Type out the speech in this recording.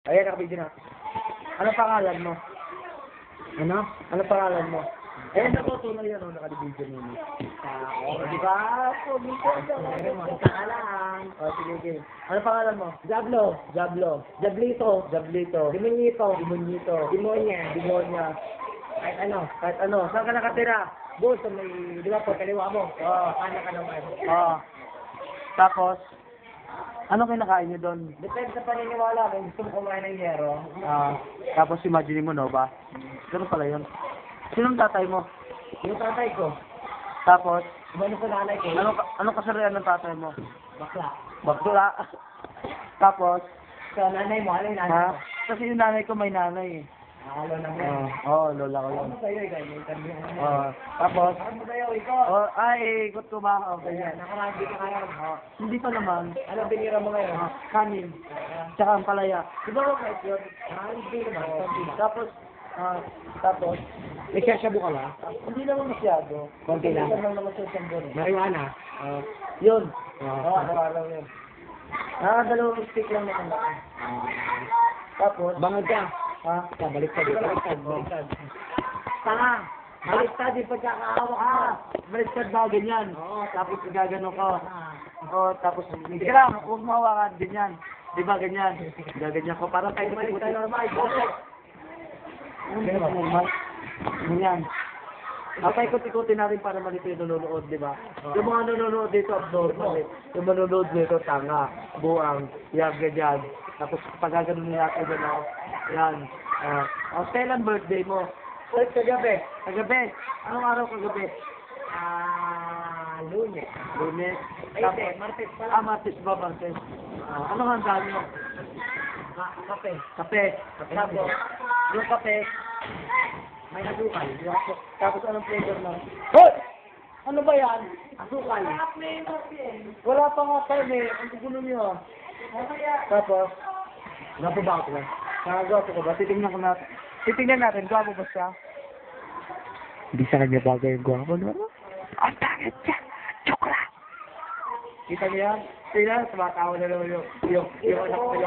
Ayan, nakabidyo na. Ano pangalan mo? Ano? Ano pangalan mo? Ayan, tunay yan, nakabidyo nyo. Di ba? Isa ka lang. O, sige, sige. Ano pangalan mo? Jablo. Jablo. Jablito. Jablito. Dimunyito. Dimunyito. Demonya. Demonya. Kahit ano. Kahit ano. Saan ka nakatira? Boss, may, di ba po, kaliwa mo? Oo. Anak ka naman. Oo. Tapos, ano kinakain nyo doon? Depende sa paniniwala. Kung gusto mo kumain ng yero. Tapos imagine mo, no ba? Ganun pala yun. Sinong tatay mo? Yung tatay ko. Tapos? Ano sa nanay ko? Anong kasarian ng tatay mo? Bakla. Bakla? Tapos? Sa nanay mo, ano yung nanay mo? Kasi yung nanay ko may nanay eh. Lola mo yan? Oo, lola ko yun. Ano sa'yo, ikaw? Tapos? Ano sa'yo, ikaw? Ay, ikot ko ba? Okay. Nakarami ka ngayon? Hindi pa naman. Ano binira mo ngayon? Kanin. Tsaka ang palaya. Di ba huwag kahit yun? Hindi naman. Tapos, may shabu ka ba? Hindi naman masyado. Konti lang? Hindi naman masyado. Marijuana? Yun. Araw-araw yun. Dalawang stick lang naman ako. Tapos, bangag ka. Baliktad. Tanga! Baliktad yung pagkakahawak mo. Baliktad ba, ganyan. Tapos gagano ka. Tapos, hindi ka lang, huwag mo hawakan, ganyan. Di ba, ganyan? Gaganyan ko, parang tayo normal. Normal. Ganyan. Paikot-ikotin natin para malito yung nanonood, di ba? Yung mga nanonood dito, abnormal. Yung nanonood dito, tanga, buang, yan, ganyan. Tapos pagkaganon natin doon ako. Yan. Kailan birthday mo? Kagabi. Kagabi? Anong araw kagabi? Lunes. Lunes? Ay, Martes pala. Martes ba, Martes? Anong handa nyo? Kape. Kape. Tapos, yung kape, may asukal. Tapos anong flavor mo? Hoy! Ano ba yan? Asukal. Wala pa nga time eh. Ang gugulo nyo. Tapos, gwapo ba? Gwapo ko ba? Titingnan natin, gwapo ba siya? Hindi sa kanya bagay yung gwapo, no? Ang takot siya! Chokla! Kita niyo yan? Tingnan, sumatawa na naman yung anak nila.